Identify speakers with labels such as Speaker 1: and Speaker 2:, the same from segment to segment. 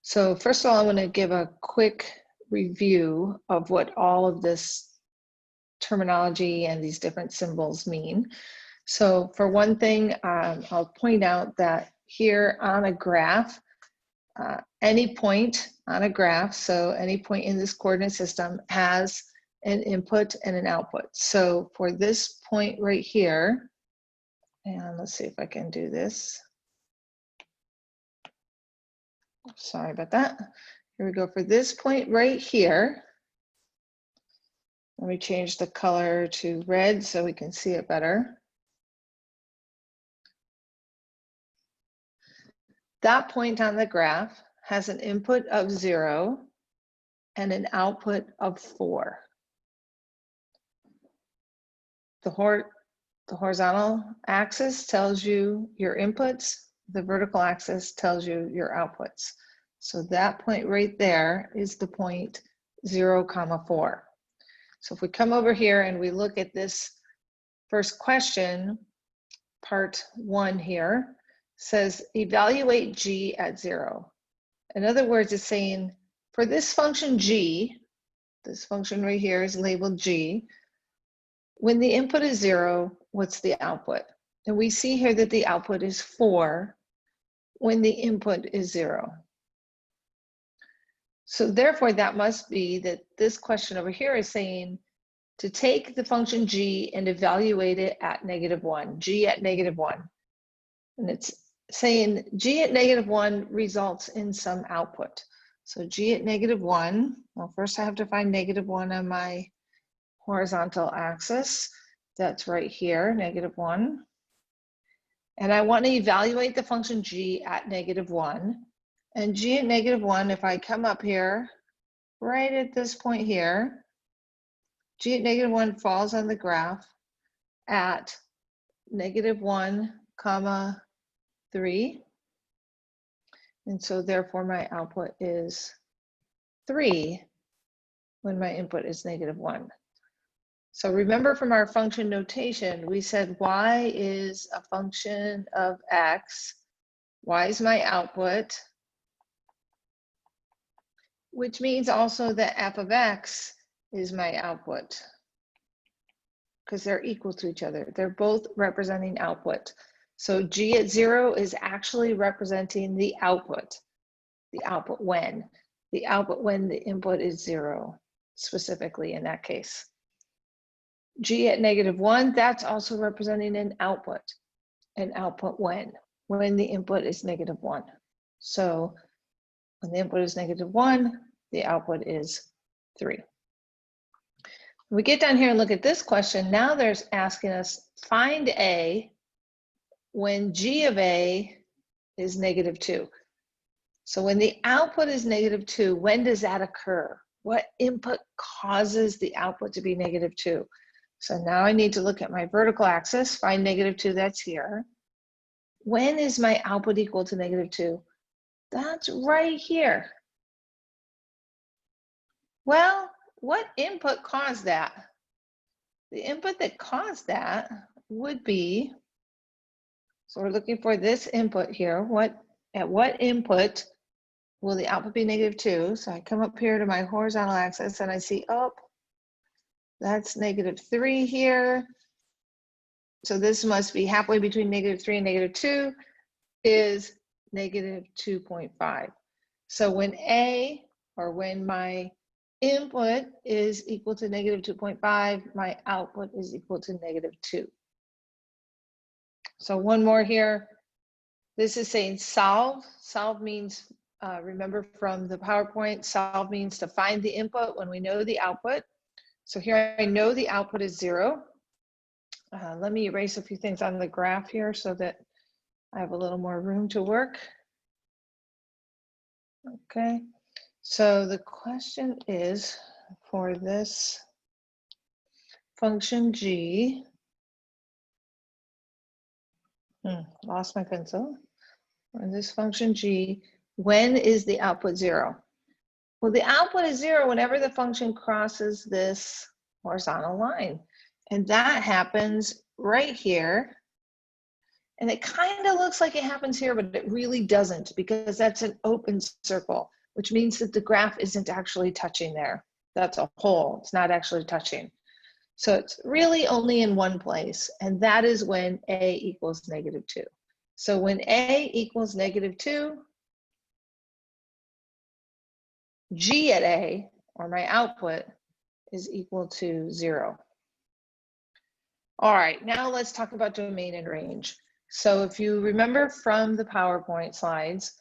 Speaker 1: So first of all, I want to give a quick review of what all of this terminology and these different symbols mean. So for one thing, I'll point out that here on a graph, any point on a graph, so any point in this coordinate system has an input and an output. So for this point right here, and let's see if I can do this. Sorry about that. Here we go. For this point right here, let me change the color to red so we can see it better. That point on the graph has an input of 0 and an output of 4. The horizontal axis tells you your inputs. The vertical axis tells you your outputs. So that point right there is the point 0, 4. So if we come over here and we look at this first question, part 1 here, says evaluate g at 0. In other words, it's saying for this function g, this function right here is labeled g, when the input is 0, what's the output? And we see here that the output is 4 when the input is 0. So therefore, that must be that this question over here is saying to take the function g and evaluate it at -1, g at -1. And it's saying g at -1 results in some output. So g at -1, well, first I have to find -1 on my horizontal axis. That's right here, -1. And I want to evaluate the function g at -1. And g at -1, if I come up here, right at this point here, g at -1 falls on the graph at -1, 3. And so therefore my output is 3 when my input is -1. So remember from our function notation, we said y is a function of x, y is my output, which means also that f of x is my output because they're equal to each other. They're both representing output. So g at 0 is actually representing the output when. The output when the input is 0, specifically in that case. G at -1, that's also representing an output when the input is -1. So when the input is -1, the output is 3. When we get down here and look at this question, now there's asking us find A when G of A is -2. So when the output is -2, when does that occur? What input causes the output to be -2? So now I need to look at my vertical axis, find -2, that's here. When is my output equal to -2? That's right here. Well, what input caused that? The input that caused that would be, so we're looking for this input here. At what input will the output be -2? So I come up here to my horizontal axis and I see, oh, that's -3 here. So this must be halfway between -3 and -2 is -2.5. So when my input is equal to -2.5, my output is equal to -2. So one more here. This is saying solve. Solve means, remember from the PowerPoint, solve means to find the input when we know the output. So here I know the output is 0. Let me erase a few things on the graph here so that I have a little more room to work. Okay, so the question is for this function g, lost my pencil. For this function g, when is the output 0? Well, the output is 0 whenever the function crosses this horizontal line. And that happens right here And it kind of looks like it happens here, but it really doesn't, because that's an open circle, which means that the graph isn't actually touching there. That's a hole, it's not actually touching. So it's really only in one place, and that is when A equals -2. So when A equals -2, G at A, or my output, is equal to 0. All right, now let's talk about domain and range. So if you remember from the PowerPoint slides,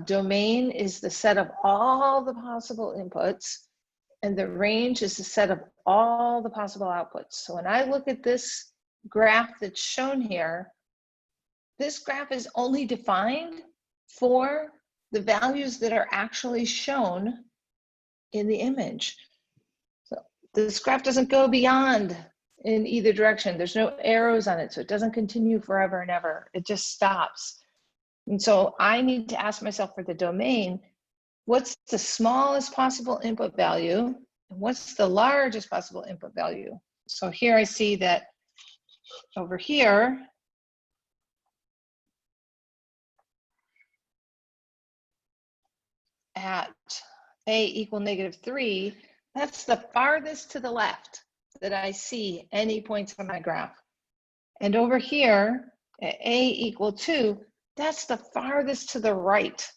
Speaker 1: domain is the set of all the possible inputs, and the range is the set of all the possible outputs. So when I look at this graph that's shown here, this graph is only defined for the values that are actually shown in the image. So this graph doesn't go beyond in either direction. There's no arrows on it, so it doesn't continue forever and ever. It just stops. And so I need to ask myself for the domain, what's the smallest possible input value? And what's the largest possible input value? So here I see that over here, at A equal -3, that's the farthest to the left that I see any points on my graph. And over here at A equal 2, that's the farthest to the right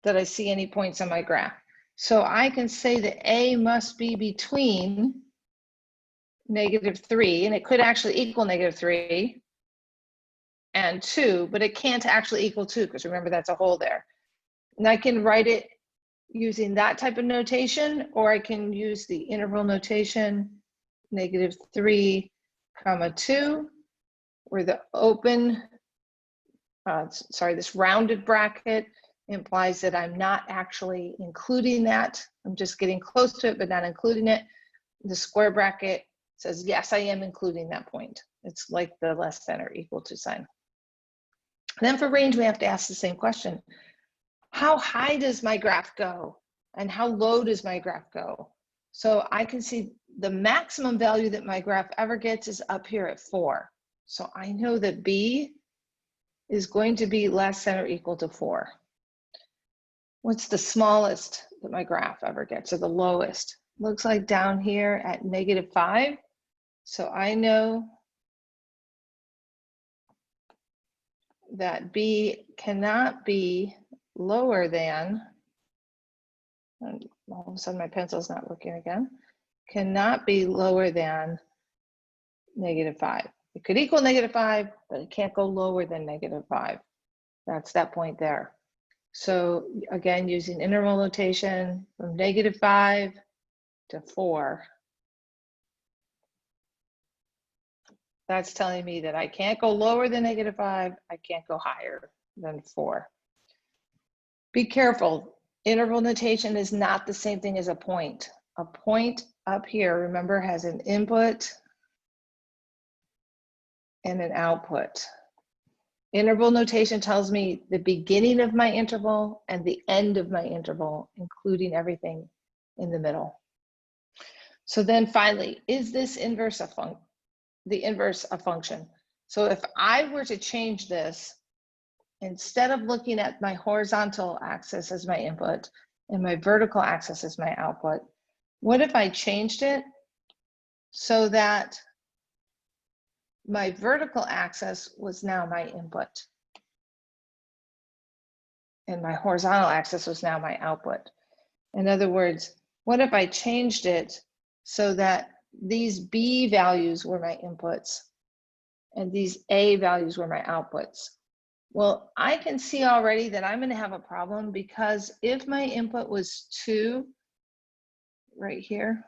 Speaker 1: that I see any points on my graph. So I can say that A must be between -3, and it could actually equal -3 and 2, but it can't actually equal 2, because remember that's a hole there. And I can write it using that type of notation, or I can use the interval notation, -3, 2, where the open, this rounded bracket implies that I'm not actually including that. I'm just getting close to it, but not including it. The square bracket says, yes, I am including that point. It's like the less than or equal to sign. And then for range, we have to ask the same question. How high does my graph go? And how low does my graph go? So I can see the maximum value that my graph ever gets is up here at 4. So I know that B is going to be less than or equal to 4. What's the smallest that my graph ever gets, or the lowest? Looks like down here at -5. So I know that B cannot be lower than, and all of a sudden my pencil's not working again, cannot be lower than -5. It could equal -5, but it can't go lower than -5. That's that point there. So again, using interval notation from -5 to 4, that's telling me that I can't go lower than -5, I can't go higher than 4. Be careful, interval notation is not the same thing as a point. A point up here, remember, has an input and an output. Interval notation tells me the beginning of my interval and the end of my interval, including everything in the middle. So then finally, is this inverse the inverse a function? So if I were to change this, instead of looking at my horizontal axis as my input and my vertical axis as my output, what if I changed it so that my vertical axis was now my input and my horizontal axis was now my output? In other words, what if I changed it so that these B values were my inputs and these A values were my outputs? Well, I can see already that I'm going to have a problem, because if my input was 2 right here,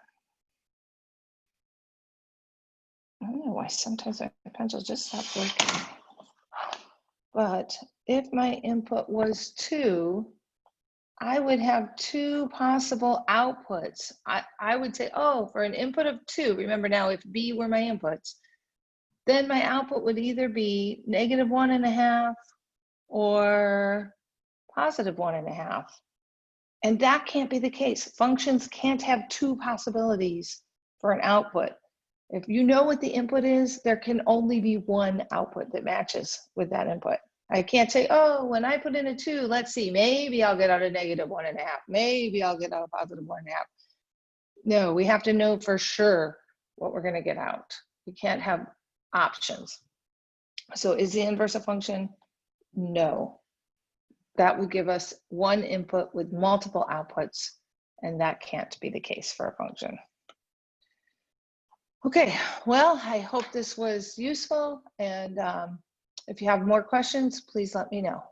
Speaker 1: I don't know why sometimes my pencil just stopped working. But if my input was 2, I would have 2 possible outputs. I would say, oh, for an input of 2, remember now, if B were my inputs, then my output would either be -1.5 or +1.5. And that can't be the case. Functions can't have 2 possibilities for an output. If you know what the input is, there can only be one output that matches with that input. I can't say, oh, when I put in a 2, let's see, maybe I'll get out a -1.5. Maybe I'll get out a +1.5. No, we have to know for sure what we're going to get out. We can't have options. So is the inverse a function? No. That would give us one input with multiple outputs, and that can't be the case for a function. Okay, well, I hope this was useful, and if you have more questions, please let me know.